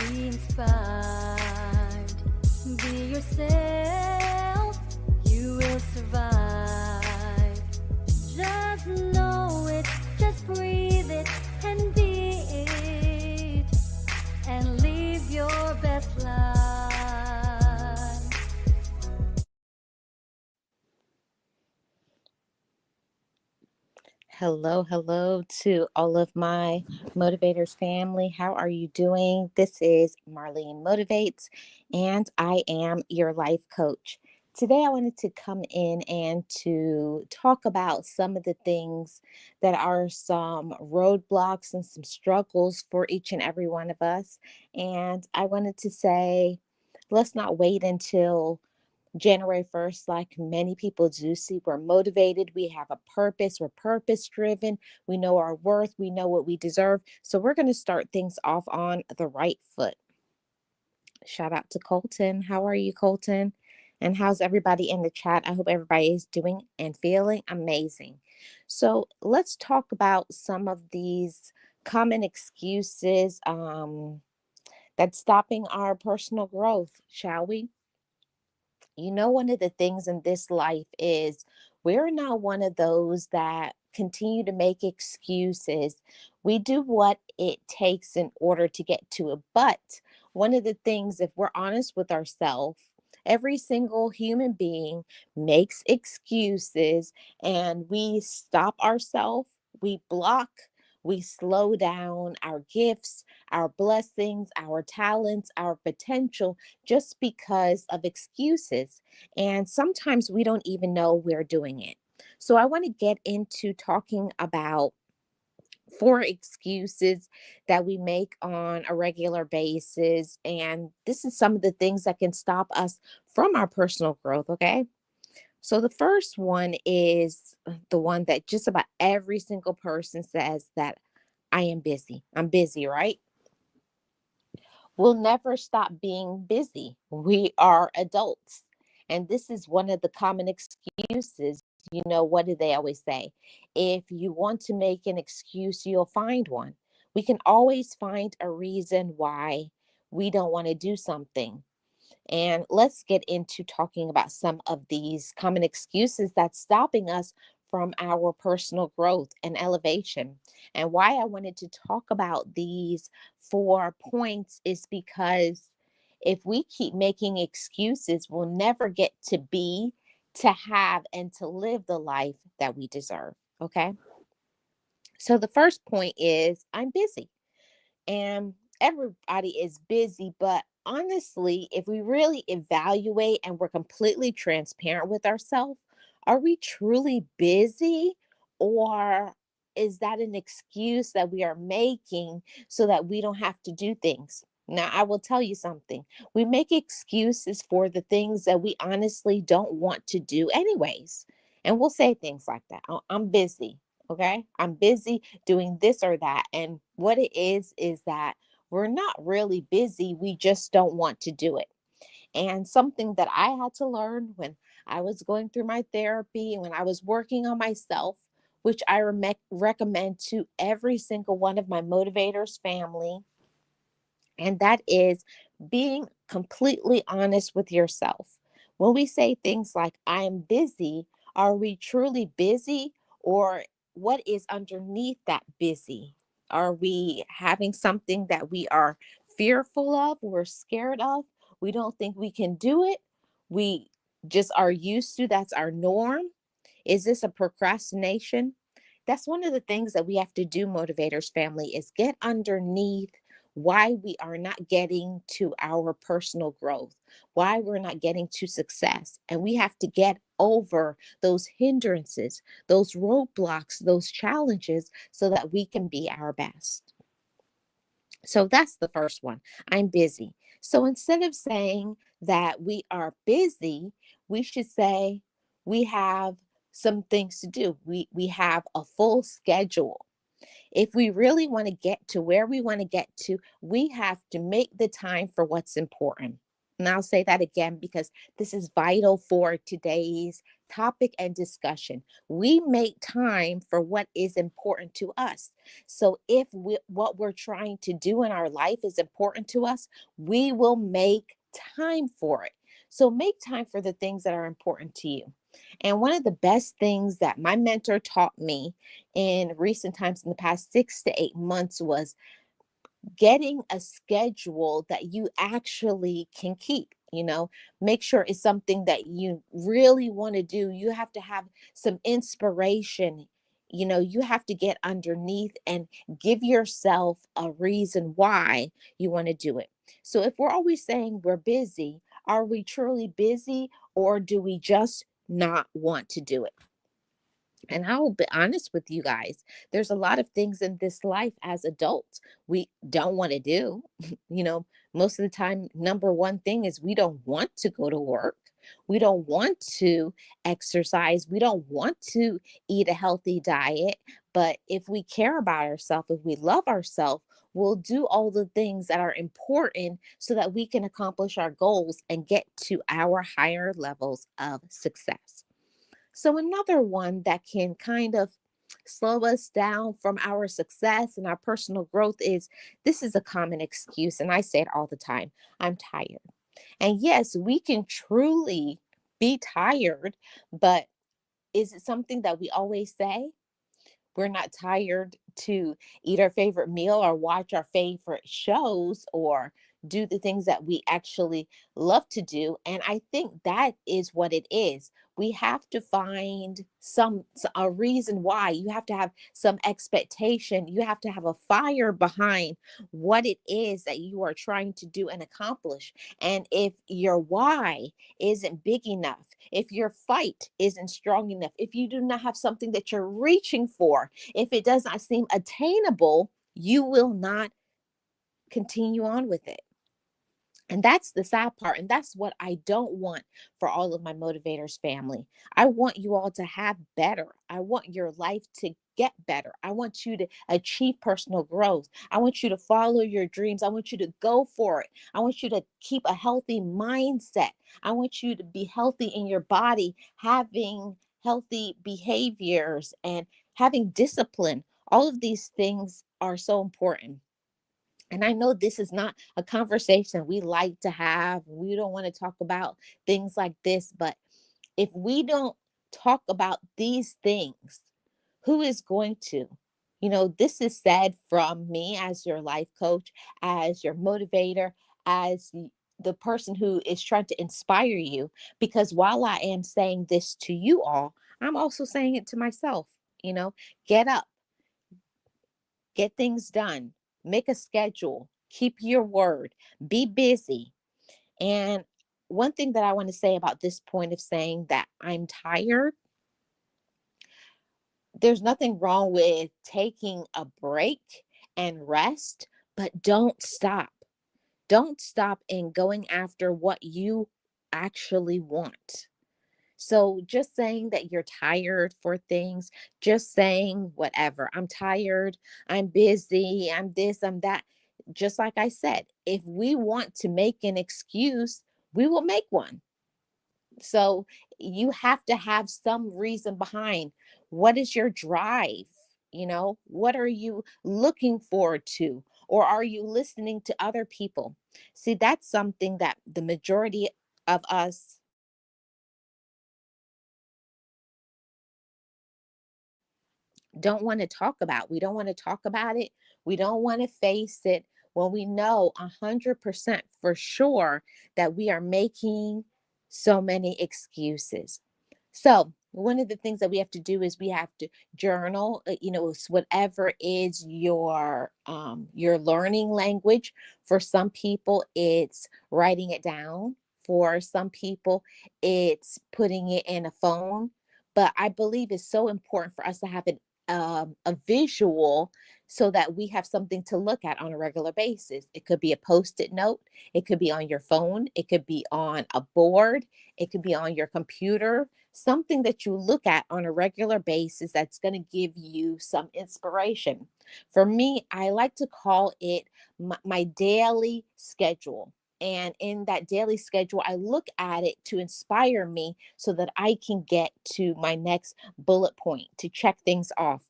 Be inspired. Be yourself. You will survive. Just know it. Just breathe it and be it. And live your best life. Hello to all of my Motivators family. How are you doing? This is Marlene Motivates, and I am your life coach. Today, I wanted to come in and to talk about some of the things that are some roadblocks and some struggles for each and every one of us. And I wanted to say, let's not wait until January 1st, like many people do. See, we're motivated, we have a purpose, we're purpose driven, we know our worth, we know what we deserve. So we're going to start things off on the right foot. Shout out to Colton. How are you, Colton? And how's everybody in the chat? I hope everybody is doing and feeling amazing. So let's talk about some of these common excuses that's stopping our personal growth, shall we? One of the things in this life is we're not one of those that continue to make excuses. We do what it takes in order to get to it. But one of the things, if we're honest with ourselves, every single human being makes excuses and we stop ourselves, we block, we slow down our gifts, our blessings, our talents, our potential just because of excuses. And sometimes we don't even know we're doing it. So I want to get into talking about four excuses that we make on a regular basis. And this is some of the things that can stop us from our personal growth, okay? So the first one is the one that just about every single person says that I am busy. I'm busy, right? We'll never stop being busy. We are adults. And this is one of the common excuses. What do they always say? If you want to make an excuse, you'll find one. We can always find a reason why we don't want to do something. And let's get into talking about some of these common excuses that's stopping us from our personal growth and elevation. And why I wanted to talk about these 4 points is because if we keep making excuses, we'll never get to be, to have, and to live the life that we deserve. Okay. So the first point is I'm busy. And everybody is busy, but honestly, if we really evaluate and we're completely transparent with ourselves, are we truly busy, or is that an excuse that we are making so that we don't have to do things? Now, I will tell you something. We make excuses for the things that we honestly don't want to do, anyways. And we'll say things like that. "Oh, I'm busy. Okay. I'm busy doing this or that." And what it is that we're not really busy. We just don't want to do it. And something that I had to learn when I was going through my therapy and when I was working on myself, which I recommend to every single one of my motivators family, and that is being completely honest with yourself. When we say things like, I am busy, are we truly busy? Or what is underneath that busy? Are we having something that we are fearful of, we're scared of, we don't think we can do it, we just are used to, that's our norm? Is this a procrastination? That's one of the things that we have to do, motivators family, is get underneath why we are not getting to our personal growth, why we're not getting to success. And we have to get over those hindrances, those roadblocks, those challenges so that we can be our best. So that's the first one. I'm busy. So instead of saying that we are busy, we should say we have some things to do. We have a full schedule. If we really want to get to where we want to get to, we have to make the time for what's important. And I'll say that again because this is vital for today's topic and discussion. We make time for what is important to us. So if what we're trying to do in our life is important to us, we will make time for it. So make time for the things that are important to you. And one of the best things that my mentor taught me in recent times, in the past 6 to 8 months, was getting a schedule that you actually can keep. Make sure it's something that you really want to do. You have to have some inspiration. You have to get underneath and give yourself a reason why you want to do it. So if we're always saying we're busy, are we truly busy, or do we just not want to do it? And I will be honest with you guys, there's a lot of things in this life as adults we don't want to do. you know, Most of the time, number one thing is we don't want to go to work. We don't want to exercise. We don't want to eat a healthy diet. But if we care about ourselves, if we love ourselves, we'll do all the things that are important so that we can accomplish our goals and get to our higher levels of success. So, another one that can kind of slow us down from our success and our personal growth is this is a common excuse. And I say it all the time: I'm tired. And yes, we can truly be tired, but is it something that we always say? We're not tired to eat our favorite meal or watch our favorite shows or do the things that we actually love to do. And I think that is what it is. We have to find a reason why. You have to have some expectation. You have to have a fire behind what it is that you are trying to do and accomplish. And if your why isn't big enough, if your fight isn't strong enough, if you do not have something that you're reaching for, if it does not seem attainable, you will not continue on with it. And that's the sad part. And that's what I don't want for all of my motivators family. I want you all to have better. I want your life to get better. I want you to achieve personal growth. I want you to follow your dreams. I want you to go for it. I want you to keep a healthy mindset. I want you to be healthy in your body, having healthy behaviors and having discipline. All of these things are so important. And I know this is not a conversation we like to have. We don't want to talk about things like this, but if we don't talk about these things, who is going to? This is said from me as your life coach, as your motivator, as the person who is trying to inspire you. Because while I am saying this to you all, I'm also saying it to myself. Get up, get things done, make a schedule, keep your word, be busy. And one thing that I want to say about this point of saying that I'm tired, there's nothing wrong with taking a break and rest, but don't stop. Don't stop in going after what you actually want. So just saying that you're tired for things, just saying whatever, I'm tired, I'm busy, I'm this, I'm that. Just like I said, if we want to make an excuse, we will make one. So you have to have some reason behind what is your drive? What are you looking forward to? Or are you listening to other people? See, that's something that the majority of us don't want to talk about. We don't want to talk about it. We don't want to face it when we know 100% for sure that we are making so many excuses. So, one of the things that we have to do is we have to journal. It's whatever is your learning language. For some people, it's writing it down. For some people, it's putting it in a phone. But I believe it's so important for us to have a visual so that we have something to look at on a regular basis. It could be a post-it note, it could be on your phone, it could be on a board, it could be on your computer, something that you look at on a regular basis that's going to give you some inspiration. For me, I like to call it my daily schedule. And in that daily schedule, I look at it to inspire me so that I can get to my next bullet point to check things off.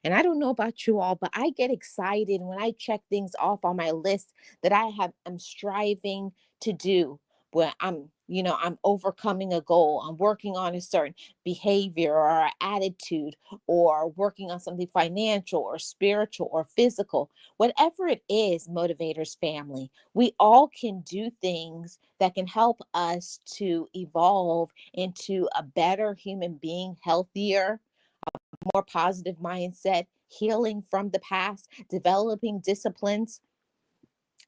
And I don't know about you all, but I get excited when I check things off on my list that I'm striving to do. When I'm overcoming a goal, I'm working on a certain behavior or attitude, or working on something financial or spiritual or physical. Whatever it is, motivators family, we all can do things that can help us to evolve into a better human being, healthier, more positive mindset, healing from the past, developing disciplines.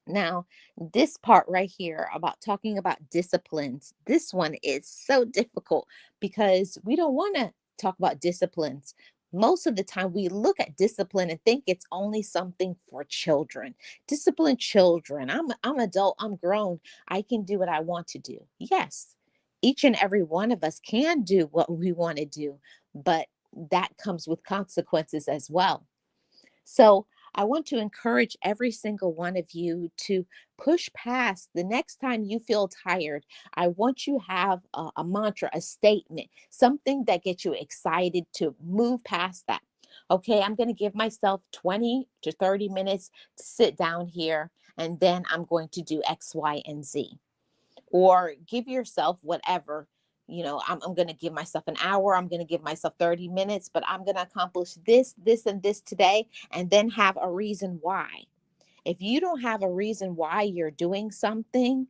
Now, this part right here about talking about disciplines, this one is so difficult because we don't want to talk about disciplines. Most of the time, we look at discipline and think it's only something for children. Discipline children. I'm adult, I'm grown, I can do what I want to do. Yes, each and every one of us can do what we want to do, but that comes with consequences as well. So I want to encourage every single one of you to push past the next time you feel tired. I want you to have a mantra, a statement, something that gets you excited to move past that. Okay, I'm going to give myself 20 to 30 minutes to sit down here, and then I'm going to do X, Y, and Z. Or give yourself whatever. I'm going to give myself an hour, I'm going to give myself 30 minutes, but I'm going to accomplish this and this today, and then have a reason why. If you don't have a reason why you're doing something,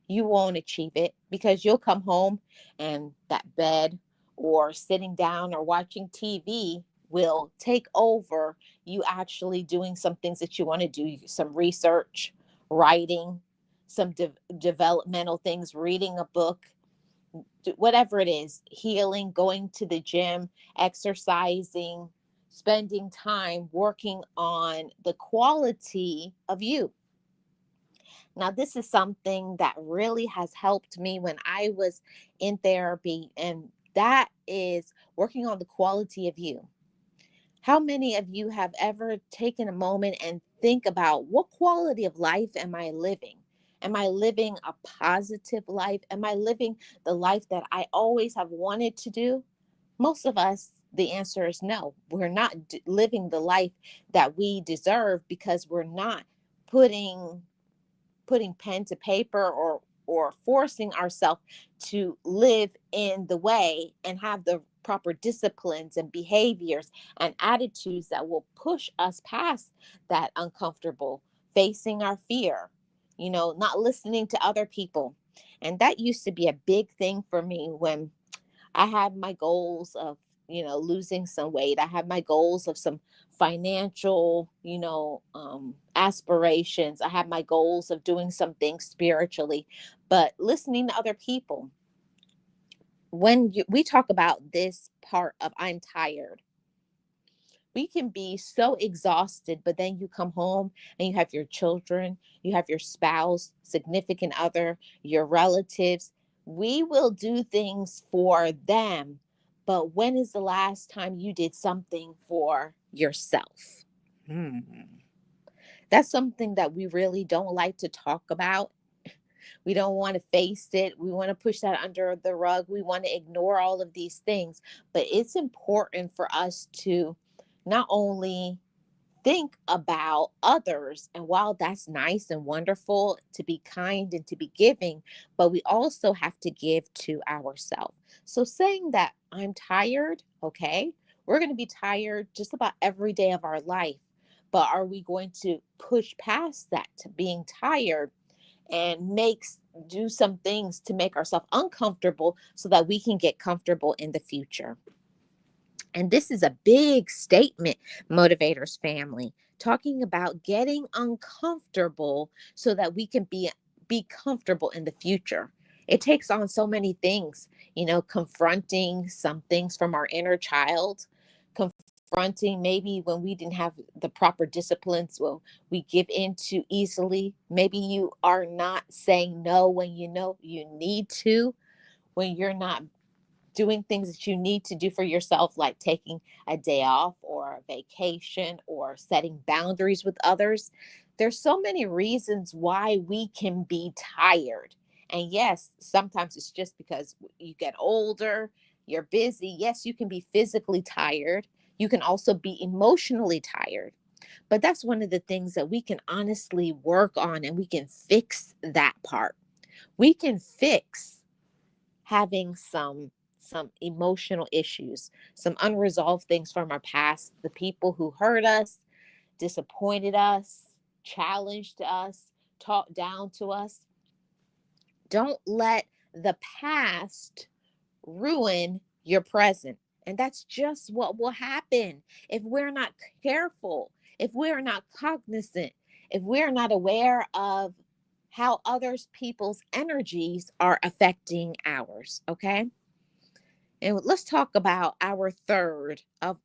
you won't achieve it, because you'll come home and that bed or sitting down or watching TV will take over you actually doing some things that you want to do, some research, writing, some developmental things, reading a book, whatever it is, healing, going to the gym, exercising, spending time working on the quality of you. Now, this is something that really has helped me when I was in therapy, and that is working on the quality of you. How many of you have ever taken a moment and think about, what quality of life am I living? Am I living a positive life? Am I living the life that I always have wanted to do? Most of us, the answer is no. We're not living the life that we deserve, because we're not putting pen to paper, or forcing ourselves to live in the way and have the proper disciplines and behaviors and attitudes that will push us past that uncomfortable, facing our fear, not listening to other people. And that used to be a big thing for me when I had my goals of, losing some weight. I had my goals of some financial, aspirations. I had my goals of doing some things spiritually, but listening to other people. When we talk about this part of I'm tired, we can be so exhausted, but then you come home and you have your children, you have your spouse, significant other, your relatives. We will do things for them, but when is the last time you did something for yourself? Hmm. That's something that we really don't like to talk about. We don't want to face it. We want to push that under the rug. We want to ignore all of these things. But it's important for us to not only think about others, and while that's nice and wonderful to be kind and to be giving, but we also have to give to ourselves. So saying that I'm tired, okay, we're going to be tired just about every day of our life. But are we going to push past that to being tired and do some things to make ourselves uncomfortable so that we can get comfortable in the future? And this is a big statement, motivators family, talking about getting uncomfortable so that we can be comfortable in the future. It takes on so many things, confronting some things from our inner child, confronting maybe when we didn't have the proper disciplines, well, we give in too easily. Maybe you are not saying no when you know you need to, when you're not doing things that you need to do for yourself, like taking a day off or a vacation or setting boundaries with others. There's so many reasons why we can be tired. And yes, sometimes it's just because you get older, you're busy. Yes, you can be physically tired. You can also be emotionally tired. But that's one of the things that we can honestly work on, and we can fix that part. We can fix having some emotional issues, some unresolved things from our past, the people who hurt us, disappointed us, challenged us, talked down to us. Don't let the past ruin your present. And that's just what will happen if we're not careful, if we're not cognizant, if we're not aware of how others people's energies are affecting ours. Okay. And let's talk about our third of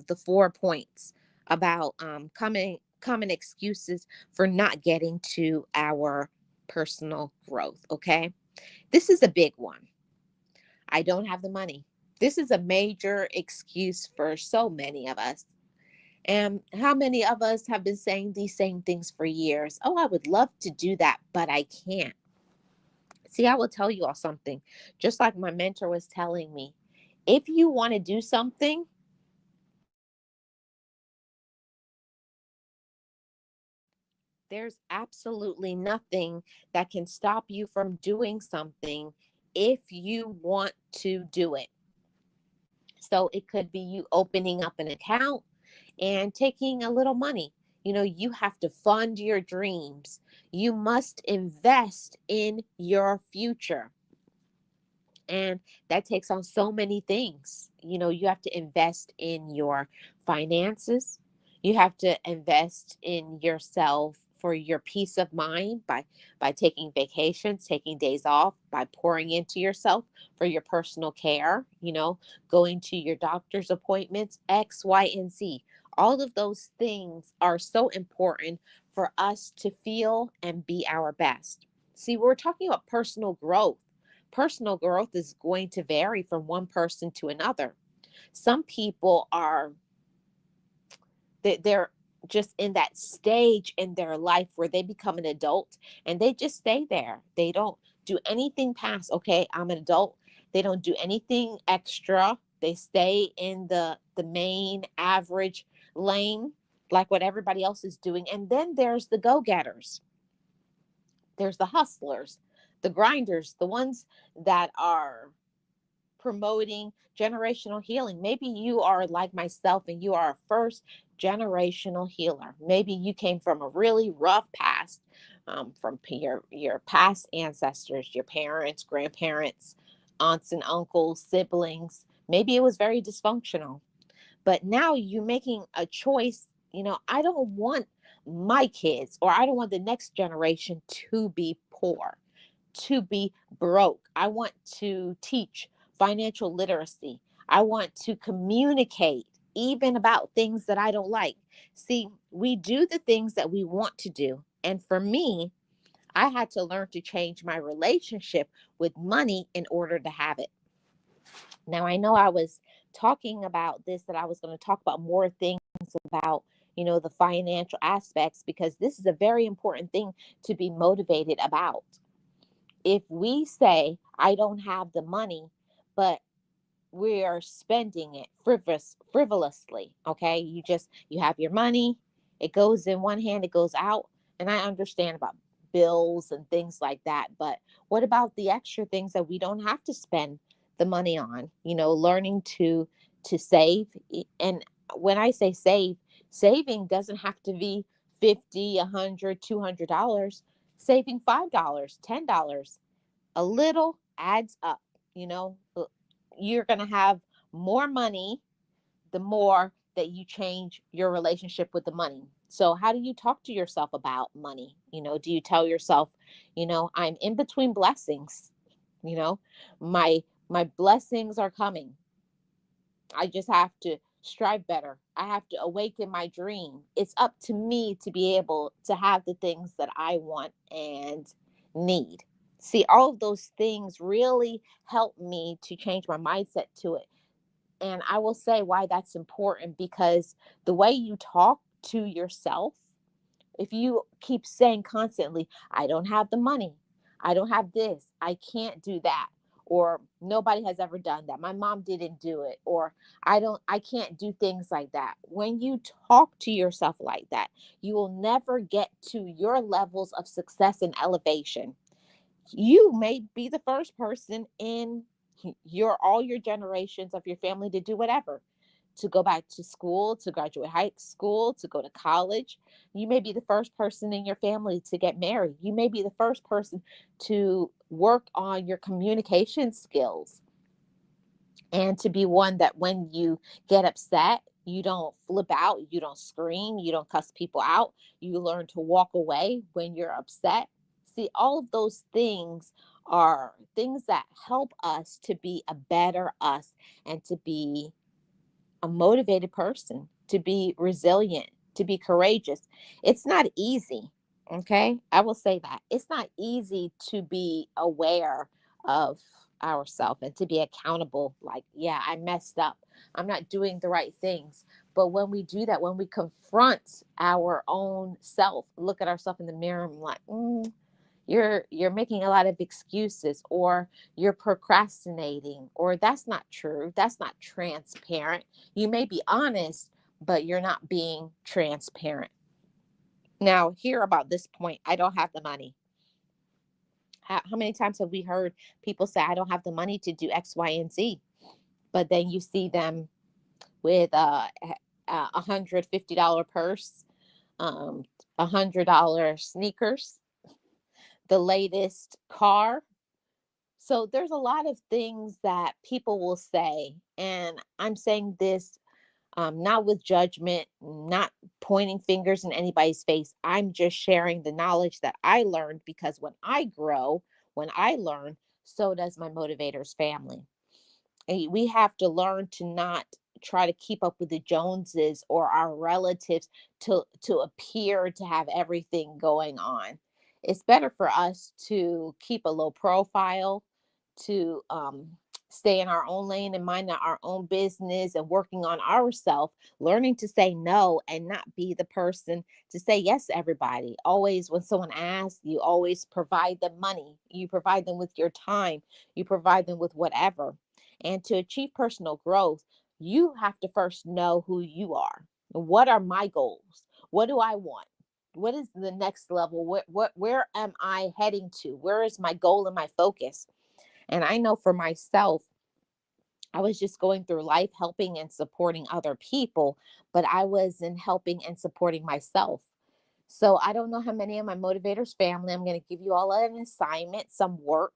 the 4 points about common excuses for not getting to our personal growth. Okay. This is a big one. I don't have the money. This is a major excuse for so many of us. And how many of us have been saying these same things for years? Oh, I would love to do that, but I can't. See, I will tell you all something. Just like my mentor was telling me, if you want to do something, there's absolutely nothing that can stop you from doing something if you want to do it. So it could be you opening up an account and taking a little money. You have to fund your dreams. You must invest in your future. And that takes on so many things. You have to invest in your finances. You have to invest in yourself for your peace of mind by taking vacations, taking days off, by pouring into yourself for your personal care, going to your doctor's appointments, X, Y, and Z. All of those things are so important for us to feel and be our best. See, we're talking about personal growth. Personal growth is going to vary from one person to another. Some people they're just in that stage in their life where they become an adult and they just stay there. They don't do anything past, okay, I'm an adult. They don't do anything extra. They stay in the main average lane, like what everybody else is doing. And then there's the go-getters. There's the hustlers, the grinders, the ones that are promoting generational healing. Maybe you are like myself and you are a first generational healer. Maybe you came from a really rough past, from your past ancestors, your parents, grandparents, aunts and uncles, siblings. Maybe it was very dysfunctional, but now you're making a choice. I don't want my kids, or I don't want the next generation to be poor, to be broke. I want to teach financial literacy. I want to communicate even about things that I don't like. See, we do the things that we want to do. And for me, I had to learn to change my relationship with money in order to have it. Now, I know I was talking about this, that I was going to talk about more things about, the financial aspects, because this is a very important thing to be motivated about. If we say, I don't have the money, but we are spending it frivolously, okay? You have your money, it goes in one hand, it goes out. And I understand about bills and things like that. But what about the extra things that we don't have to spend the money on? Learning to save. And when I say save, saving doesn't have to be 50, 100, $200. Saving $5, $10, a little adds up. you know you're going to have more money the more that you change your relationship with the money. So how do you talk to yourself about money? Do you tell yourself, I'm in between blessings, you know my blessings are coming. I just have to strive better. I have to awaken my dream. It's up to me to be able to have the things that I want and need. See, all of those things really help me to change my mindset to it. And I will say why that's important, because the way you talk to yourself if you keep saying constantly, I don't have the money, I don't have this, I can't do that, or nobody has ever done that, my mom didn't do it, or I can't do things like that. When you talk to yourself like that, you will never get to your levels of success and elevation. You may be the first person in your all your generations of your family to do whatever, to go back to school, to graduate high school, to go to college. You may be the first person in your family to get married. You may be the first person to work on your communication skills, and to be one that when you get upset, you don't flip out, you don't scream, you don't cuss people out, you learn to walk away when you're upset. See, all of those things are things that help us to be a better us, and to be a motivated person, to be resilient, to be courageous. It's not easy. Okay. I will say that it's not easy to be aware of ourselves and to be accountable. Like, yeah, I messed up. I'm not doing the right things. But when we do that, when we confront our own self, look at ourselves in the mirror and like, you're making a lot of excuses, or you're procrastinating, or that's not true, that's not transparent. You may be honest, but you're not being transparent. Now, hear about this point, I don't have the money. How many times have we heard people say, I don't have the money to do X, Y, and Z, but then you see them with $150 purse, $100 sneakers, the latest car. So there's a lot of things that people will say, and I'm saying this not with judgment, not pointing fingers in anybody's face. I'm just sharing the knowledge that I learned, because when I grow, when I learn, so does my motivators family. And we have to learn to not try to keep up with the Joneses or our relatives to appear to have everything going on. It's better for us to keep a low profile, to stay in our own lane and mind our own business, and working on ourselves, learning to say no and not be the person to say yes to everybody. Always, when someone asks, you always provide them money, you provide them with your time, you provide them with whatever. And to achieve personal growth, you have to first know who you are. What are my goals? What do I want? What is the next level? Where am I heading to? Where is my goal and my focus? And I know for myself, I was just going through life helping and supporting other people, but I wasn't helping and supporting myself. So I don't know how many of my motivators family, I'm going to give you all an assignment, some work.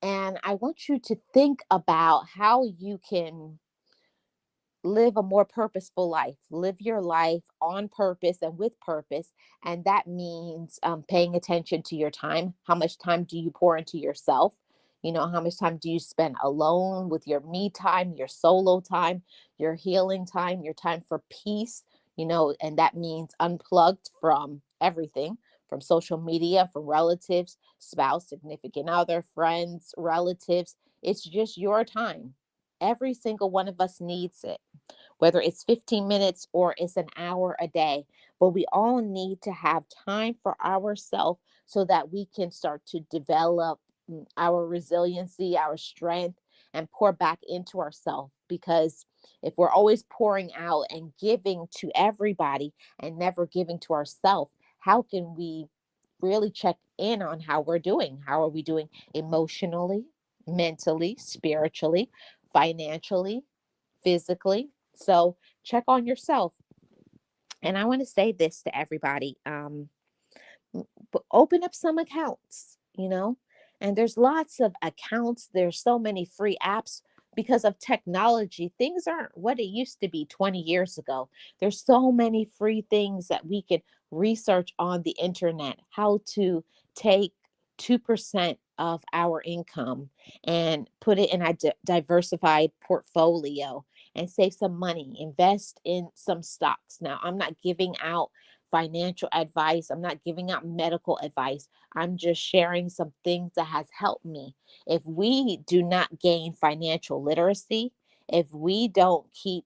And I want you to think about how you can live a more purposeful life, live your life on purpose and with purpose. And that means paying attention to your time. How much time do you pour into yourself? You know, how much time do you spend alone with your me time, your solo time, your healing time, your time for peace? You know, and that means unplugged from everything, from social media, from relatives, spouse, significant other, friends, relatives. It's just your time. Every single one of us needs it, whether it's 15 minutes or it's an hour a day. But we all need to have time for ourselves so that we can start to develop our resiliency, our strength, and pour back into ourselves. Because if we're always pouring out and giving to everybody and never giving to ourselves, how can we really check in on how we're doing? How are we doing emotionally, mentally, spiritually, financially, physically? So check on yourself. And I want to say this to everybody. Open up some accounts, you know, and there's lots of accounts. There's so many free apps because of technology. Things aren't what it used to be 20 years ago. There's so many free things that we can research on the internet, how to take 2% of our income and put it in a diversified portfolio and save some money, invest in some stocks. Now, I'm not giving out financial advice. I'm not giving out medical advice. I'm just sharing some things that has helped me. If we do not gain financial literacy, if we don't keep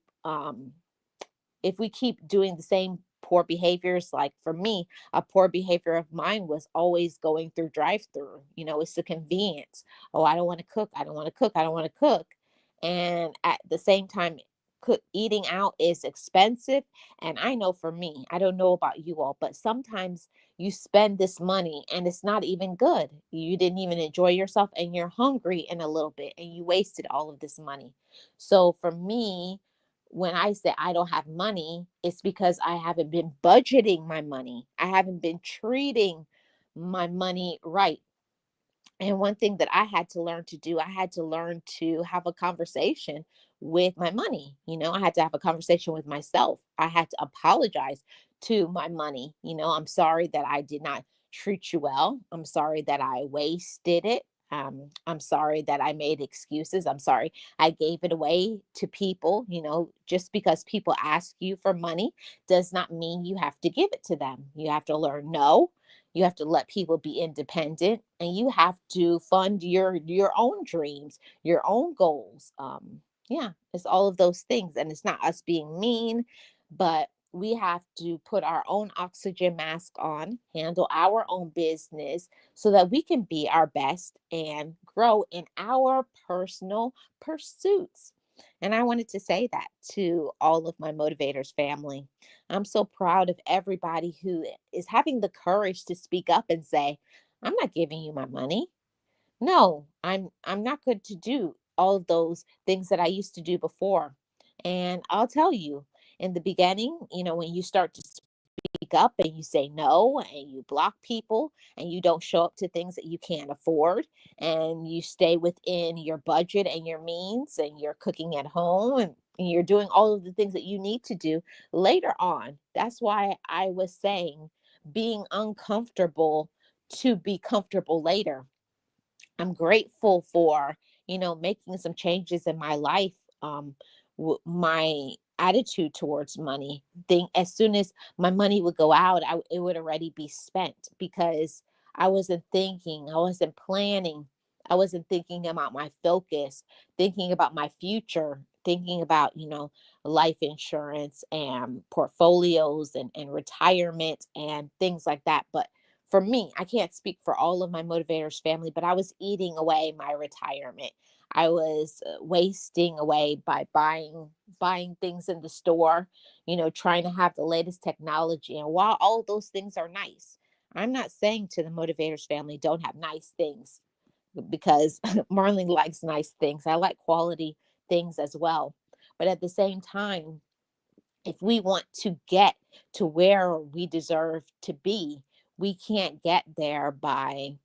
if we keep doing the same poor behaviors. Like for me, a poor behavior of mine was always going through drive-through. It's the convenience. Oh, I don't want to cook. I don't want to cook. I don't want to cook. And at the same time, eating out is expensive. And I know for me, I don't know about you all, but sometimes you spend this money and it's not even good. You didn't even enjoy yourself and you're hungry in a little bit and you wasted all of this money. So for me, when I say I don't have money, it's because I haven't been budgeting my money. I haven't been treating my money right. And one thing that I had to learn to do, I had to learn to have a conversation with my money. I had to have a conversation with myself. I had to apologize to my money. I'm sorry that I did not treat you well. I'm sorry that I wasted it. I'm sorry that I made excuses. I'm sorry I gave it away to people. Just because people ask you for money does not mean you have to give it to them. You have to learn no. You have to let people be independent, and you have to fund your own dreams, your own goals. Yeah, it's all of those things. And it's not us being mean, but we have to put our own oxygen mask on, handle our own business so that we can be our best and grow in our personal pursuits. And I wanted to say that to all of my motivators family. I'm so proud of everybody who is having the courage to speak up and say, I'm not giving you my money. No, I'm not good to do all of those things that I used to do before. And I'll tell you, in the beginning, when you start to speak up and you say no and you block people and you don't show up to things that you can't afford and you stay within your budget and your means and you're cooking at home and you're doing all of the things that you need to do later on. That's why I was saying being uncomfortable to be comfortable later. I'm grateful for, making some changes in my life. My attitude towards money. Think as soon as my money would go out, it would already be spent because I wasn't thinking, I wasn't planning, I wasn't thinking about my focus, thinking about my future, thinking about, life insurance and portfolios and retirement and things like that. But for me, I can't speak for all of my motivators family, but I was eating away my retirement. I was wasting away by buying things in the store, trying to have the latest technology. And while all those things are nice, I'm not saying to the motivators family don't have nice things because Marlene likes nice things. I like quality things as well. But at the same time, if we want to get to where we deserve to be, we can't get there by,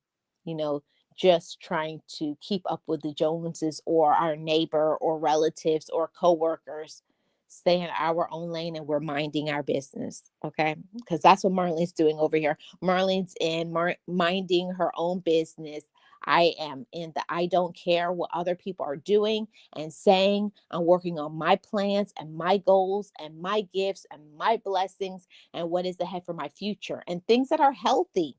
you know, just trying to keep up with the Joneses or our neighbor or relatives or coworkers. Stay in our own lane and we're minding our business. Okay. Because that's what Marlene's doing over here. Marlene's in minding her own business. I am in the I don't care what other people are doing and saying I'm working on my plans and my goals and my gifts and my blessings and what is ahead for my future and things that are healthy.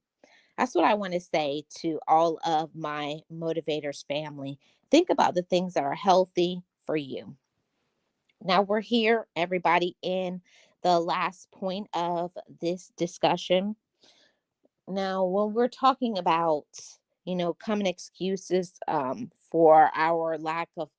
That's what I want to say to all of my motivators family. Think about the things that are healthy for you. Now we're here, everybody, in the last point of this discussion. Now, when we're talking about, common excuses for our lack of,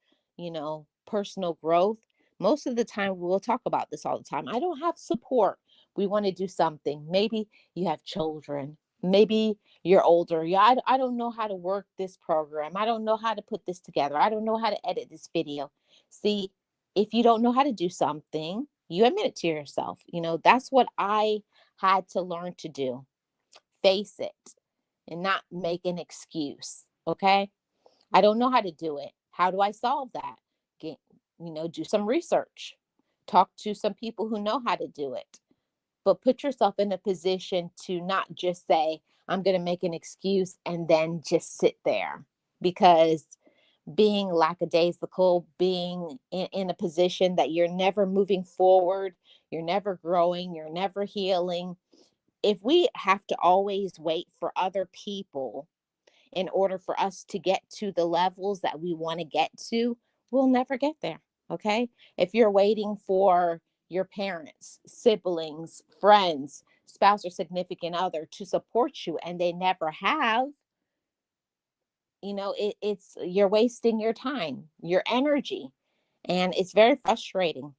personal growth, most of the time we'll talk about this all the time. I don't have support. We want to do something. Maybe you have children. Maybe you're older. Yeah, I don't know how to work this program. I don't know how to put this together. I don't know how to edit this video. See, if you don't know how to do something, you admit it to yourself. That's what I had to learn to do, face it and not make an excuse. Okay. I don't know how to do it. How do I solve that? Get, do some research, talk to some people who know how to do it, but put yourself in a position to not just say, I'm going to make an excuse and then just sit there because being lackadaisical, being in a position that you're never moving forward, you're never growing, you're never healing, if we have to always wait for other people in order for us to get to the levels that we want to get to, we'll never get there. Okay. If you're waiting for, your parents, siblings, friends, spouse, or significant other to support you, and they never have, it's you're wasting your time, your energy, and it's very frustrating.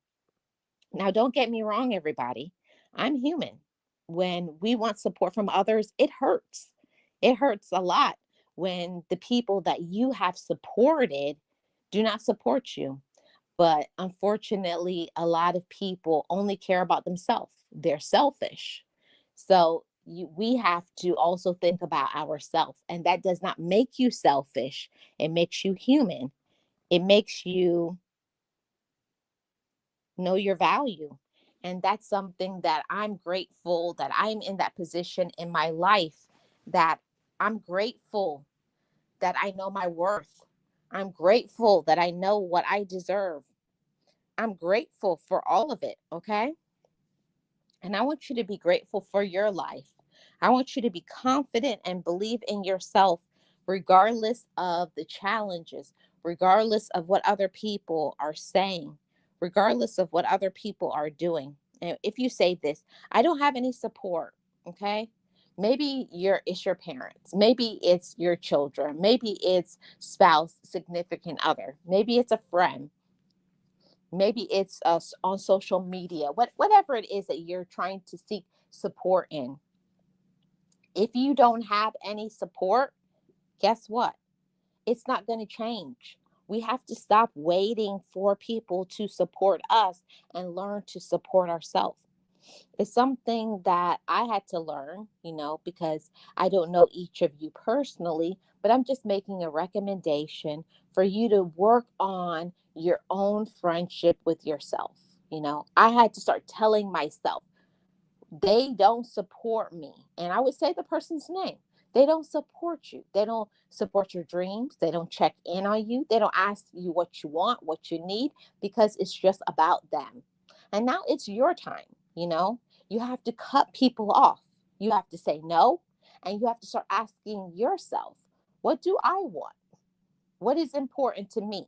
Now, don't get me wrong, everybody. I'm human. When we want support from others, it hurts. It hurts a lot when the people that you have supported do not support you. But unfortunately, a lot of people only care about themselves. They're selfish. So we have to also think about ourselves. And that does not make you selfish, it makes you human. It makes you know your value. And that's something that I'm grateful that I'm in that position in my life, that I'm grateful that I know my worth. I'm grateful that I know what I deserve. I'm grateful for all of it. Okay. And I want you to be grateful for your life. I want you to be confident and believe in yourself, regardless of the challenges, regardless of what other people are saying, regardless of what other people are doing. And if you say this, I don't have any support, okay? Maybe it's your parents, maybe it's your children, maybe it's spouse, significant other, maybe it's a friend, maybe it's on social media, whatever it is that you're trying to seek support in. If you don't have any support, guess what? It's not going to change. We have to stop waiting for people to support us and learn to support ourselves. It's something that I had to learn, because I don't know each of you personally, but I'm just making a recommendation for you to work on your own friendship with yourself. I had to start telling myself, they don't support me. And I would say the person's name. They don't support you. They don't support your dreams. They don't check in on you. They don't ask you what you want, what you need, because it's just about them. And now it's your time. You have to cut people off. You have to say no. And you have to start asking yourself, what do I want? What is important to me?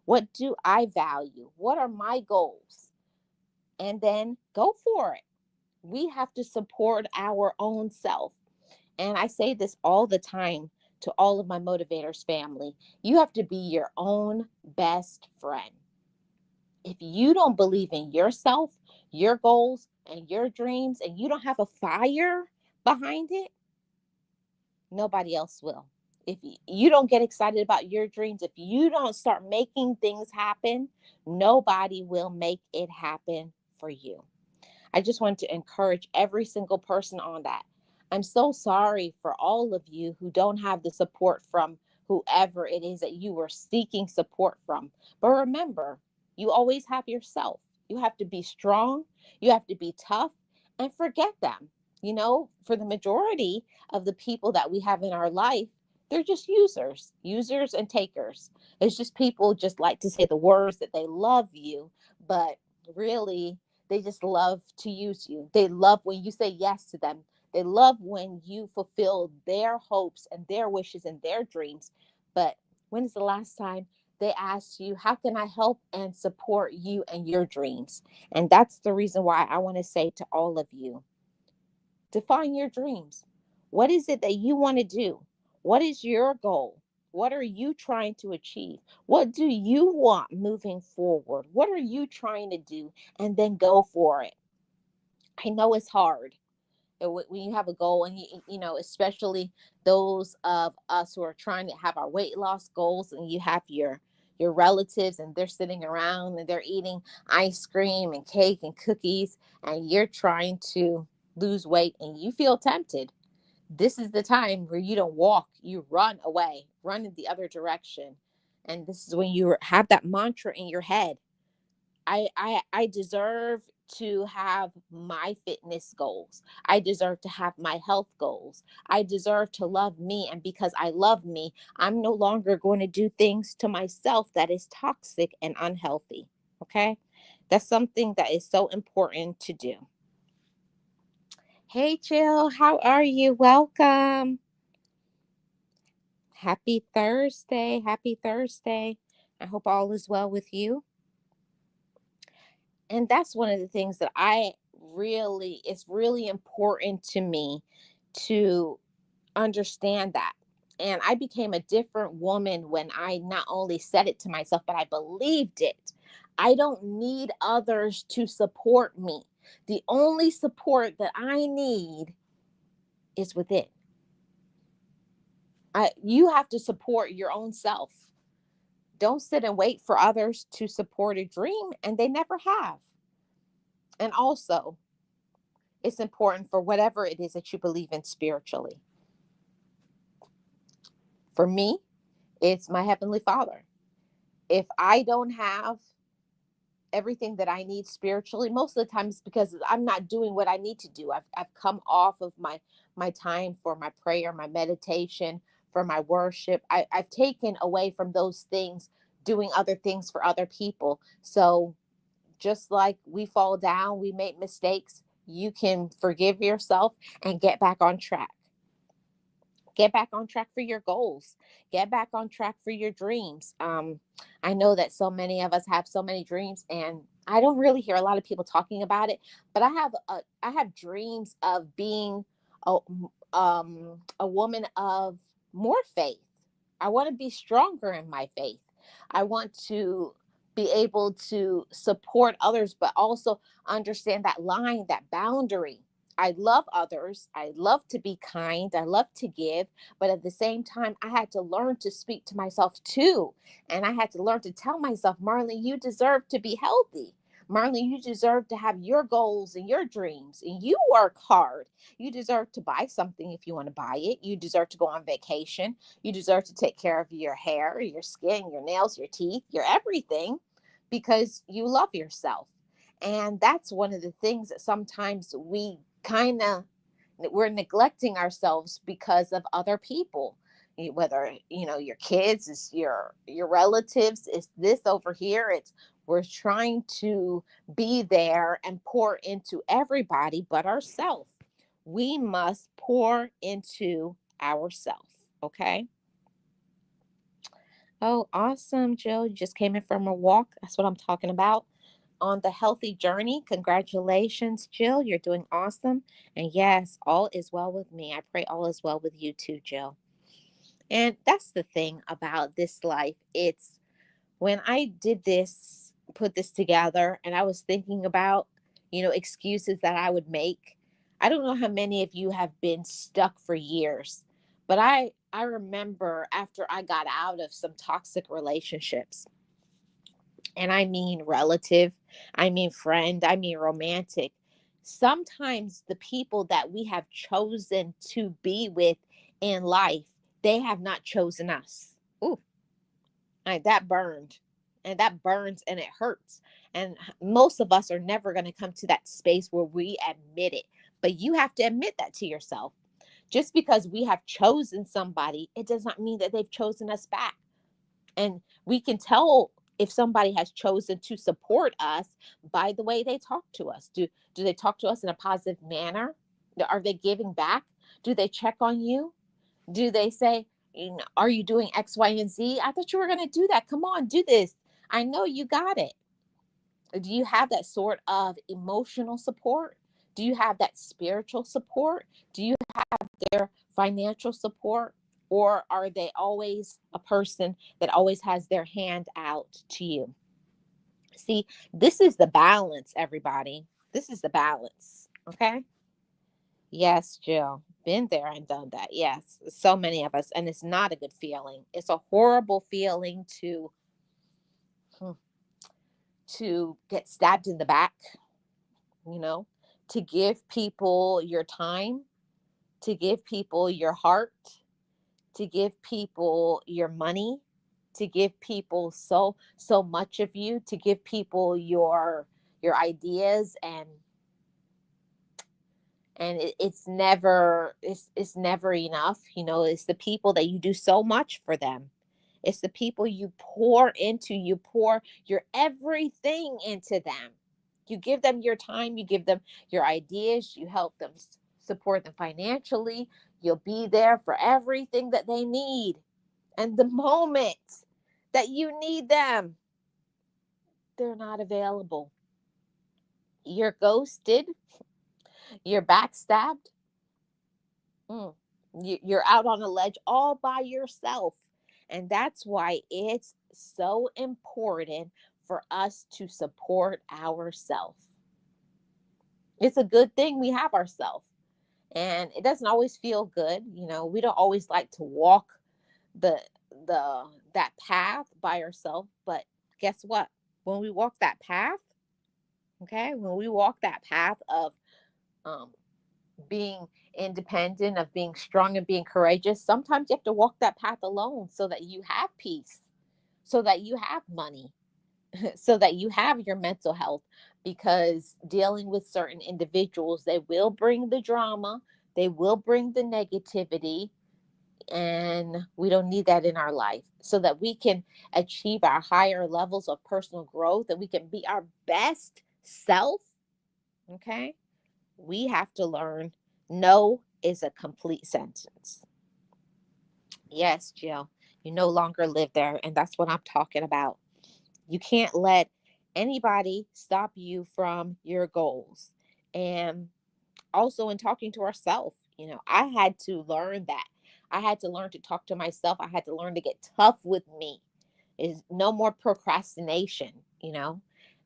What do I value? What are my goals? And then go for it. We have to support our own self. And I say this all the time to all of my motivators family. You have to be your own best friend. If you don't believe in yourself, your goals, and your dreams, and you don't have a fire behind it, nobody else will. If you don't get excited about your dreams, if you don't start making things happen, nobody will make it happen for you. I just want to encourage every single person on that. I'm so sorry for all of you who don't have the support from whoever it is that you were seeking support from. But remember, you always have yourself. You have to be strong, you have to be tough, and forget them. For the majority of the people that we have in our life, they're just users and takers. It's just people just like to say the words that they love you, but really they just love to use you. They love when you say yes to them. They love when you fulfill their hopes and their wishes and their dreams. But when is the last time they asked you, how can I help and support you and your dreams? And that's the reason why I want to say to all of you, define your dreams. What is it that you want to do? What is your goal? What are you trying to achieve? What do you want moving forward? What are you trying to do? And then go for it. I know it's hard when you have a goal, and especially those of us who are trying to have our weight loss goals, and you have your relatives and they're sitting around and they're eating ice cream and cake and cookies, and you're trying to lose weight and you feel tempted. This is the time where you don't walk, you run away, run in the other direction. And this is when you have that mantra in your head. I deserve to have my fitness goals. I deserve to have my health goals. I deserve to love me. And because I love me, I'm no longer going to do things to myself that is toxic and unhealthy. Okay. That's something that is so important to do. Hey, Jill, how are you? Welcome. Happy Thursday. Happy Thursday. I hope all is well with you. And that's one of the things that it's really important to me to understand that. And I became a different woman when I not only said it to myself, but I believed it. I don't need others to support me. The only support that I need is within. You have to support your own self. Don't sit and wait for others to support a dream, and they never have. And also, it's important for whatever it is that you believe in spiritually. For me, it's my Heavenly Father. If I don't have everything that I need spiritually, most of the time it's because I'm not doing what I need to do. I've come off of my time for my prayer, my meditation, for my worship. I've taken away from those things, doing other things for other people. So just like we fall down, we make mistakes, you can forgive yourself and get back on track. Get back on track for your goals. Get back on track for your dreams. I know that so many of us have so many dreams, and I don't really hear a lot of people talking about it. But I have dreams of being a a woman of more faith. I want to be stronger in my faith. I want to be able to support others, but also understand that line, that boundary. I love others. I love to be kind. I love to give. But at the same time, I had to learn to speak to myself too. And I had to learn to tell myself, Marlene, you deserve to be healthy. Marlene, you deserve to have your goals and your dreams, and you work hard. You deserve to buy something if you want to buy it. You deserve to go on vacation. You deserve to take care of your hair, your skin, your nails, your teeth, your everything, because you love yourself. And that's one of the things that sometimes we're neglecting ourselves because of other people. Whether your kids, is your relatives, is this over here. It's We're trying to be there and pour into everybody but ourselves. We must pour into ourselves. Okay. Oh, awesome, Jill. You just came in from a walk. That's what I'm talking about. On the healthy journey. Congratulations, Jill. You're doing awesome. And yes, all is well with me. I pray all is well with you too, Jill. And that's the thing about this life. It's when I did this, put this together, and I was thinking about, excuses that I would make. I don't know how many of you have been stuck for years, but I remember after I got out of some toxic relationships, and I mean relative, I mean friend, I mean romantic. Sometimes the people that we have chosen to be with in life, they have not chosen us. Ooh, that burned. And that burns and it hurts. And most of us are never going to come to that space where we admit it. But you have to admit that to yourself. Just because we have chosen somebody, it does not mean that they've chosen us back. And we can tell if somebody has chosen to support us by the way they talk to us. Do they talk to us in a positive manner? Are they giving back? Do they check on you? Do they say, are you doing X, Y, and Z? I thought you were going to do that. Come on, do this. I know you got it. Do you have that sort of emotional support? Do you have that spiritual support? Do you have their financial support? Or are they always a person that always has their hand out to you? See, this is the balance, everybody. This is the balance. Okay. Yes, Jill. Been there and done that. Yes. So many of us. And it's not a good feeling. It's a horrible feeling hmm, to get stabbed in the back, you know, to give people your time, to give people your heart, to give people your money, to give people so much of you, to give people your ideas, and it's never enough. It's the people that you do so much for them. It's the people you pour into. You pour your everything into them. You give them your time, you give them your ideas, you help them, support them financially. You'll be there for everything that they need. And the moment that you need them, they're not available. you're ghosted, you're backstabbed, mm, you're out on a ledge all by yourself. And that's why it's so important for us to support ourselves. It's a good thing we have ourselves. And it doesn't always feel good. We don't always like to walk the that path by ourselves, but guess what? When we walk that path, okay, when we walk that path of um, being independent, of being strong and being courageous, sometimes you have to walk that path alone so that you have peace, so that you have money, so that you have your mental health. Because dealing with certain individuals, they will bring the drama, they will bring the negativity, and we don't need that in our life, so that we can achieve our higher levels of personal growth and we can be our best self. Okay, we have to learn no is a complete sentence. Yes, Jill, you no longer live there, and that's what I'm talking about. You can't let anybody stop you from your goals. And also, in talking to ourselves, I had to learn that. I had to learn to talk to myself. I had to learn to get tough with me. Is no more procrastination.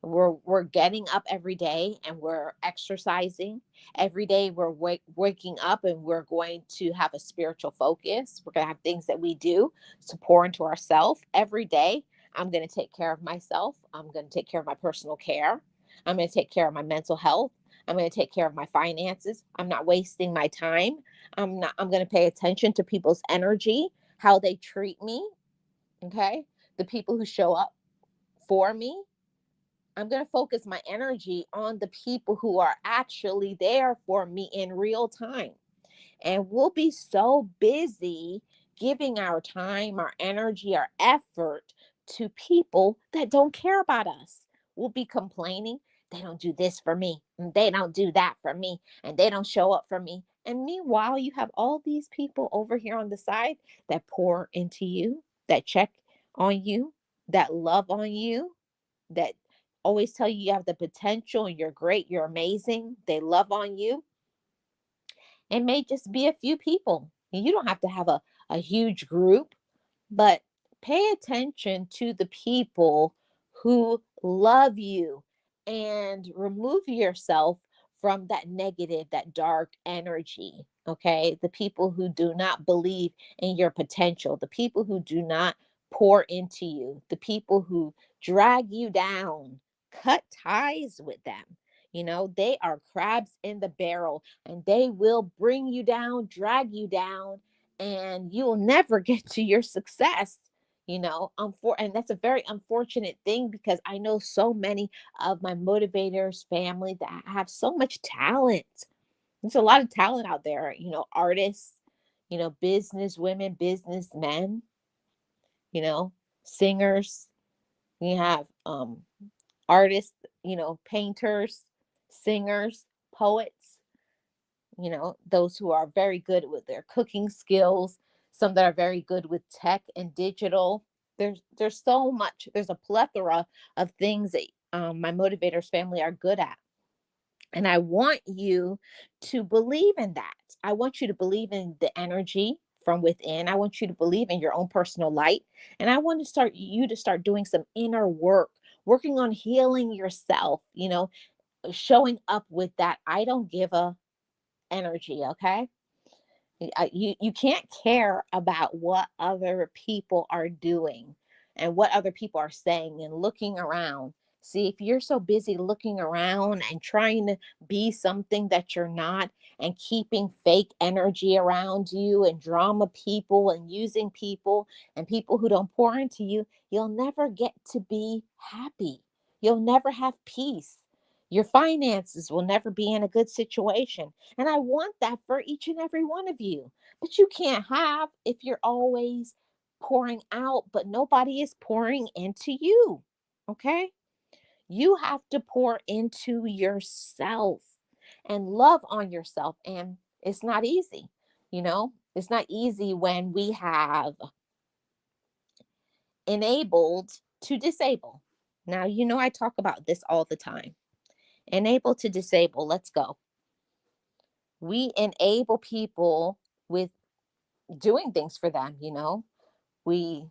We're getting up every day and we're exercising every day. We're waking up and we're going to have a spiritual focus. We're going to have things that we do to pour into ourselves every day. I'm going to take care of myself. I'm going to take care of my personal care. I'm going to take care of my mental health. I'm going to take care of my finances. I'm not wasting my time. I'm going to pay attention to people's energy, how they treat me. Okay. The people who show up for me. I'm going to focus my energy on the people who are actually there for me in real time. And we'll be so busy giving our time, our energy, our effort to people that don't care about us. We'll be complaining, they don't do this for me, and they don't do that for me, and they don't show up for me. And meanwhile, you have all these people over here on the side that pour into you, that check on you, that love on you, that always tell you you have the potential and you're great, you're amazing. They love on you. It may just be a few people. You don't have to have a huge group, but pay attention to the people who love you and remove yourself from that negative, that dark energy. Okay. The people who do not believe in your potential, the people who do not pour into you, the people who drag you down, cut ties with them. They are crabs in the barrel and they will bring you down, drag you down, and you'll never get to your success. And that's a very unfortunate thing because I know so many of my motivators family that have so much talent. There's a lot of talent out there, artists, business women, businessmen, you know singers. You have artists, painters, singers, poets, those who are very good with their cooking skills, some that are very good with tech and digital. There's so much. There's a plethora of things that my motivators family are good at. And I want you to believe in that. I want you to believe in the energy from within. I want you to believe in your own personal light. And I want to start you to start doing some inner work, working on healing yourself, showing up with that I don't give a energy, okay? You can't care about what other people are doing and what other people are saying and looking around. See, if you're so busy looking around and trying to be something that you're not and keeping fake energy around you and drama people and using people and people who don't pour into you, you'll never get to be happy. You'll never have peace. Your finances will never be in a good situation. And I want that for each and every one of you. But you can't have if you're always pouring out, but nobody is pouring into you. Okay. You have to pour into yourself and love on yourself. And it's not easy. It's not easy when we have enabled to disable. Now, I talk about this all the time. Enable to disable. Let's go. We enable people with doing things for them, you know. We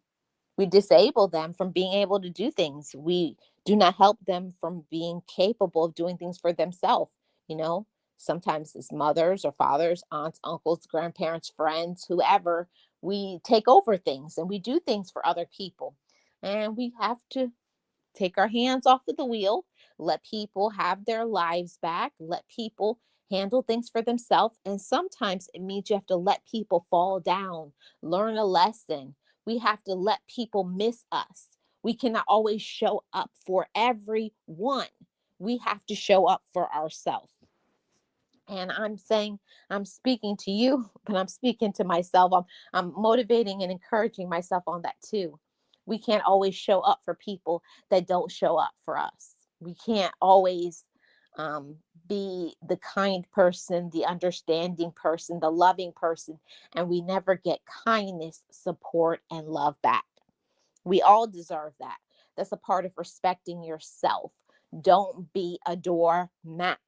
we disable them from being able to do things. We do not help them from being capable of doing things for themselves, you know. Sometimes it's mothers or fathers, aunts, uncles, grandparents, friends, whoever. We take over things and we do things for other people. And we have to take our hands off of the wheel, let people have their lives back, let people handle things for themselves. And sometimes it means you have to let people fall down, learn a lesson. We have to let people miss us. We cannot always show up for everyone. We have to show up for ourselves. And I'm saying, I'm speaking to you, but I'm speaking to myself. I'm motivating and encouraging myself on that too. We can't always show up for people that don't show up for us. We can't always um, be the kind person, the understanding person, the loving person, and we never get kindness, support, and love back. We all deserve that. That's a part of respecting yourself. Don't be a doormat.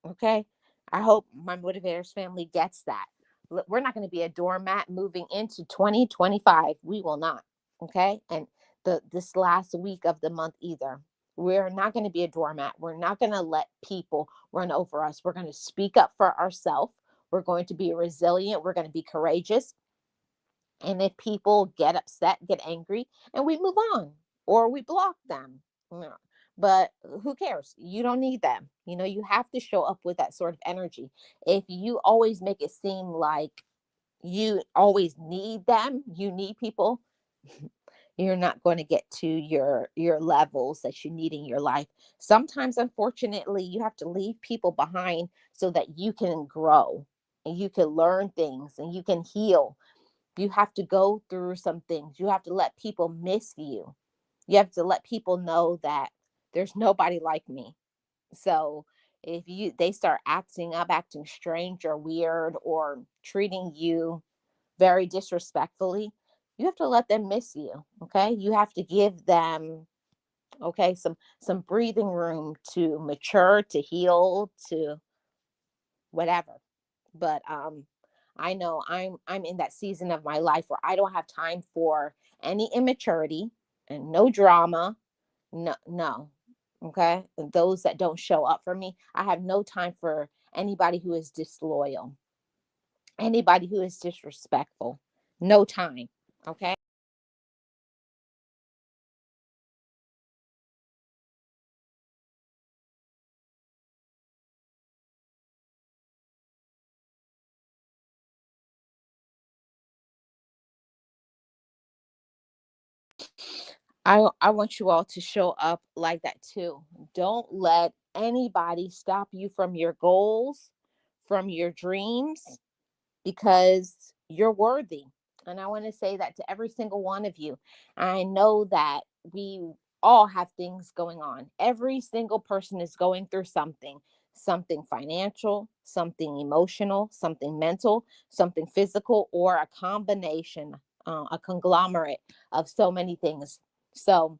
Okay. I hope my motivators family gets that. We're not going to be a doormat moving into 2025. We will not. Okay. And this last week of the month either. We're not going to be a doormat. We're not going to let people run over us. We're going to speak up for ourselves. We're going to be resilient. We're going to be courageous. And if people get upset, get angry, and we move on or we block them. You know, but who cares? You don't need them. You know, you have to show up with that sort of energy. If you always make it seem like you always need them, you need people, you're not going to get to your levels that you need in your life. Sometimes unfortunately, you have to leave people behind so that you can grow and you can learn things and you can heal. You have to go through some things. You have to let people miss you. You have to let people know that there's nobody like me. So if you they start acting up, acting strange or weird or treating you very disrespectfully, you have to let them miss you. Okay? You have to give them some breathing room to mature, to heal, to whatever. But I know I'm in that season of my life where I don't have time for any immaturity and no drama. No. Okay? And those that don't show up for me, I have no time for anybody who is disloyal, anybody who is disrespectful. No time. Okay? I want you all to show up like that too. Don't let anybody stop you from your goals, from your dreams, because you're worthy. And I want to say that to every single one of you. I know that we all have things going on. Every single person is going through something financial, something emotional, something mental, something physical, or a combination, a conglomerate of so many things. So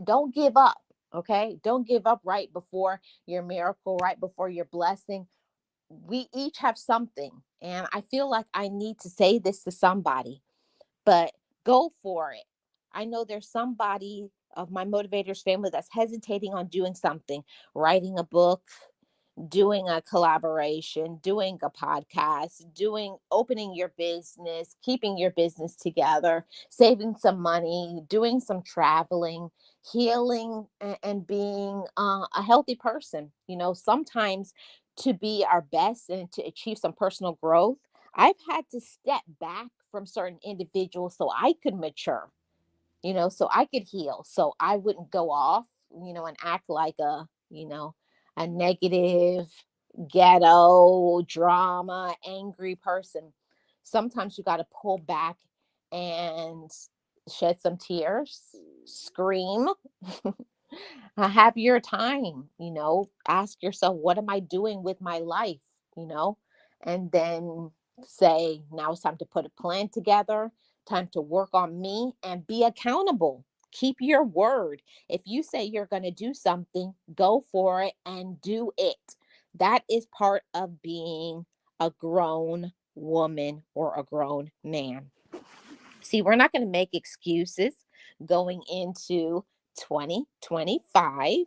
don't give up. Okay. Don't give up right before your miracle, right before your blessing. We each have something. And I feel like I need to say this to somebody, but go for it. I know there's somebody of my motivators family that's hesitating on doing something, writing a book, doing a collaboration, doing a podcast, doing opening your business, keeping your business together, saving some money, doing some traveling, healing, and being a healthy person. You know, sometimes to be our best and to achieve some personal growth, I've had to step back from certain individuals so I could mature, so I could heal, so I wouldn't go off, and act like a negative, ghetto, drama, angry person. Sometimes you got to pull back and shed some tears, scream, have your time, ask yourself, what am I doing with my life, you know, and then say, now it's time to put a plan together, time to work on me and be accountable. Keep your word. If you say you're going to do something, go for it and do it. That is part of being a grown woman or a grown man. See, we're not going to make excuses going into 2025.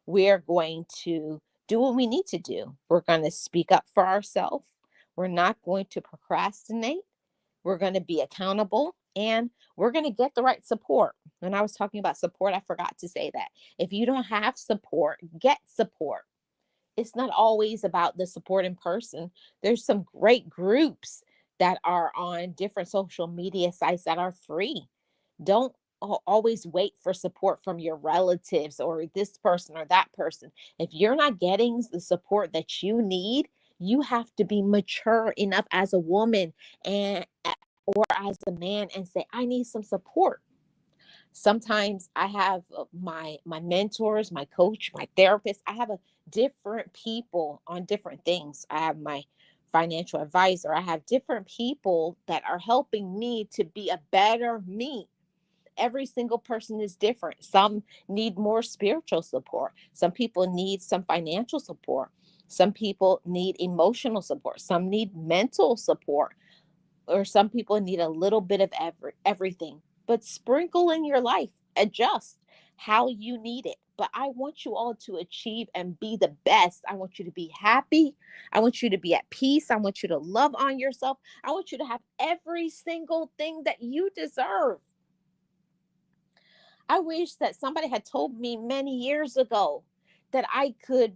We're going to do what we need to do. We're going to speak up for ourselves. We're not going to procrastinate. We're going to be accountable, and we're going to get the right support. When I was talking about support, I forgot to say that. If you don't have support, get support. It's not always about the support in person. There's some great groups that are on different social media sites that are free. Don't always wait for support from your relatives or this person or that person. If you're not getting the support that you need, you have to be mature enough as a woman and or as a man and say, I need some support. Sometimes I have my mentors, my coach, my therapist. I have a different people on different things. I have my financial advisor. I have different people that are helping me to be a better me. Every single person is different. Some need more spiritual support. Some people need some financial support. Some people need emotional support. Some need mental support, or some people need a little bit of everything. But sprinkle in your life, adjust how you need it. But I want you all to achieve and be the best. I want you to be happy. I want you to be at peace. I want you to love on yourself. I want you to have every single thing that you deserve. I wish that somebody had told me many years ago that I could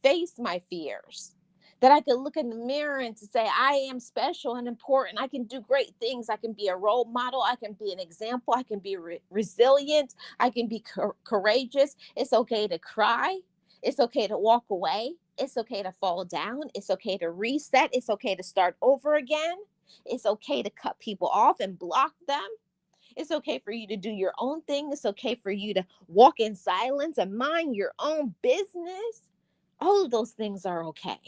face my fears, that I could look in the mirror and to say, I am special and important. I can do great things. I can be a role model. I can be an example. I can be resilient. I can be courageous. It's okay to cry. It's okay to walk away. It's okay to fall down. It's okay to reset. It's okay to start over again. It's okay to cut people off and block them. It's okay for you to do your own thing. It's okay for you to walk in silence and mind your own business. All of those things are okay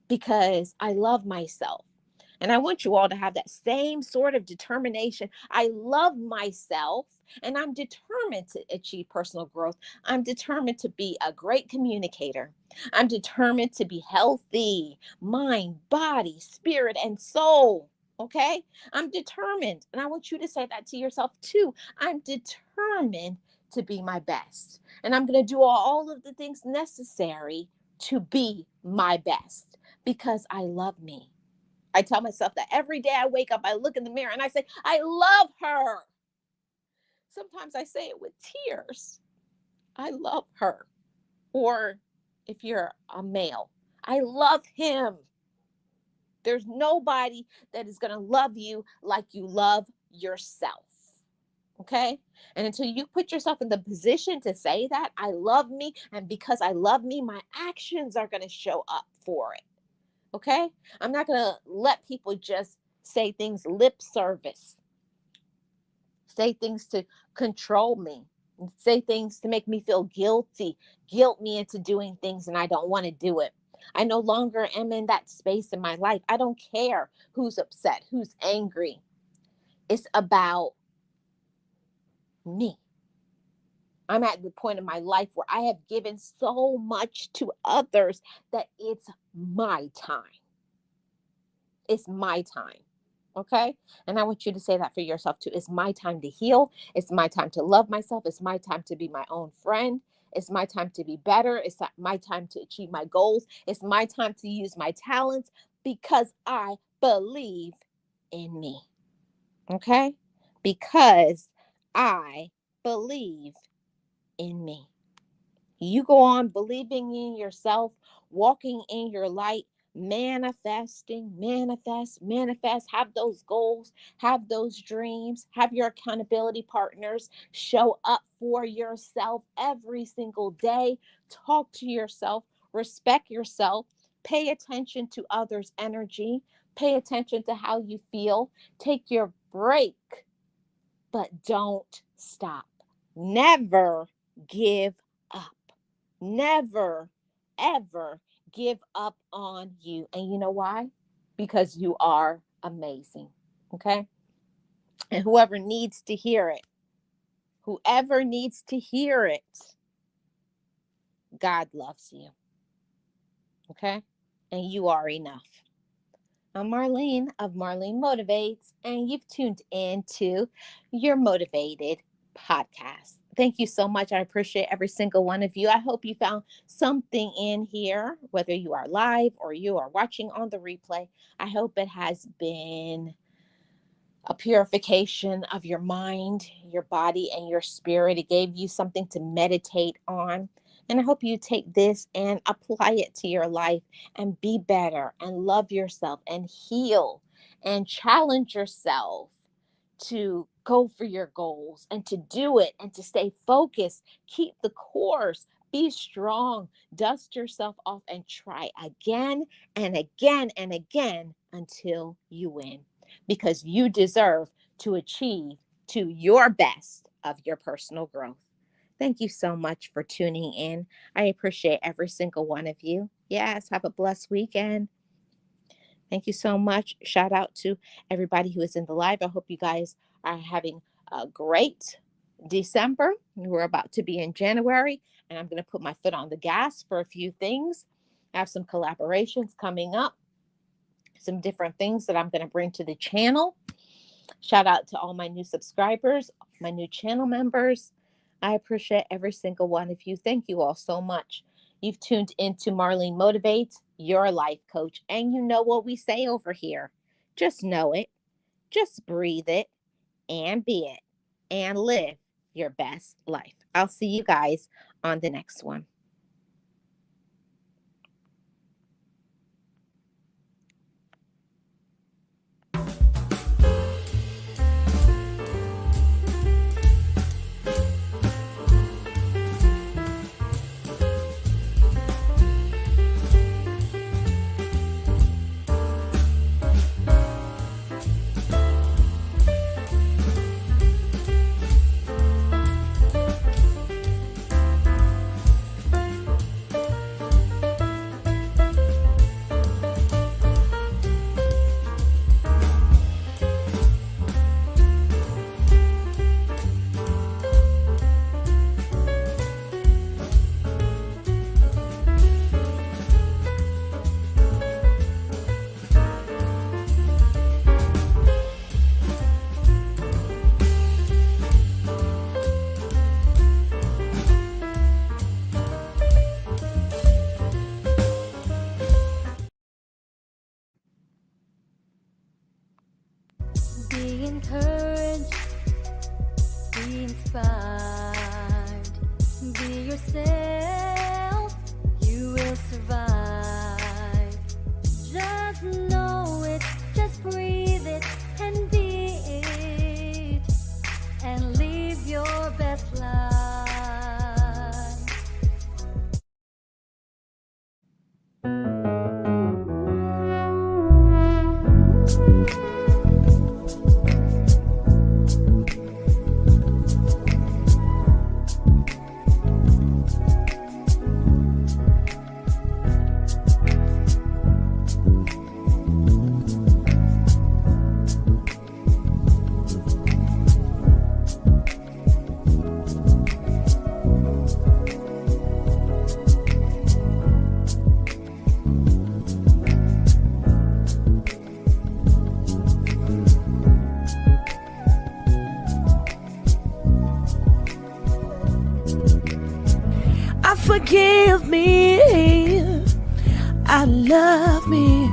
because I love myself. And I want you all to have that same sort of determination. I love myself and I'm determined to achieve personal growth. I'm determined to be a great communicator. I'm determined to be healthy, mind, body, spirit, and soul. Okay? I'm determined. And I want you to say that to yourself too. I'm determined to be my best. And I'm going to do all of the things necessary to be my best because I love me. I tell myself that every day I wake up, I look in the mirror and I say, I love her. Sometimes I say it with tears. I love her. Or if you're a male, I love him. There's nobody that is going to love you like you love yourself. Okay. And until you put yourself in the position to say that, I love me. And because I love me, my actions are going to show up for it. Okay. I'm not going to let people just say things lip service, say things to control me, say things to make me feel guilty, guilt me into doing things and I don't want to do it. I no longer am in that space in my life. I don't care who's upset, who's angry. It's about me. I'm at the point in my life where I have given so much to others that it's my time. It's my time. Okay. And I want you to say that for yourself too. It's my time to heal. It's my time to love myself. It's my time to be my own friend. It's my time to be better. It's my time to achieve my goals. It's my time to use my talents because I believe in me. Okay. Because I believe in me. You go on believing in yourself, walking in your light, manifesting, manifest, have those goals, have those dreams, have your accountability partners, show up for yourself every single day, talk to yourself, respect yourself, pay attention to others' energy, pay attention to how you feel, take your break, but don't stop. Never give up. Never, ever give up on you. And you know why? Because you are amazing. Okay. And whoever needs to hear it, Whoever needs to hear it, God loves you. Okay? And you are enough. I'm Marlene of Marlene Motivates, and you've tuned in to Your Motivated podcast. Thank you so much. I appreciate every single one of you. I hope you found something in here, whether you are live or you are watching on the replay. I hope it has been a purification of your mind, your body, and your spirit. It gave you something to meditate on. And I hope you take this and apply it to your life and be better and love yourself and heal and challenge yourself to go for your goals and to do it and to stay focused. Keep the course. Be strong. Dust yourself off and try again and again and again until you win, because you deserve to achieve to your best of your personal growth. Thank you so much for tuning in. I appreciate every single one of you. Yes, have a blessed weekend. Thank you so much. Shout out to everybody who is in the live. I hope you guys are having a great December. We're about to be in January, and I'm going to put my foot on the gas for a few things. I have some collaborations coming up, some different things that I'm going to bring to the channel. Shout out to all my new subscribers, my new channel members. I appreciate every single one of you. Thank you all so much. You've tuned into Marlene Motivates, your life coach. And you know what we say over here. Just know it, just breathe it, and be it, and live your best life. I'll see you guys on the next one. Be encouraged, be inspired, be yourself, you will survive. Just know it, just breathe it, and be it, and live your best life. Forgive me, I love me.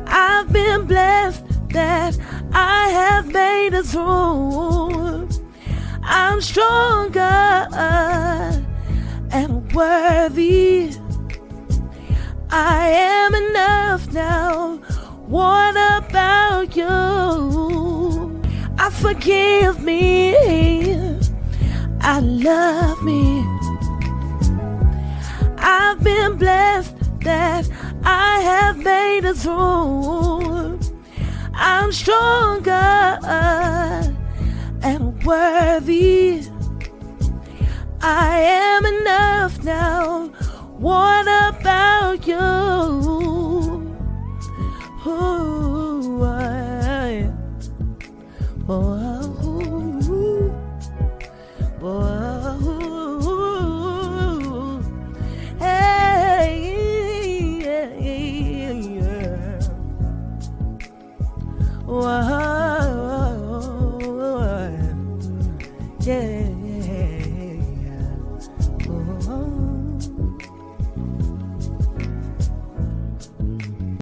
I've been blessed that I have made it through. I'm stronger and worthy. I am enough now. What about you? Forgive me, I love me. I've been blessed that I have made it through. I'm stronger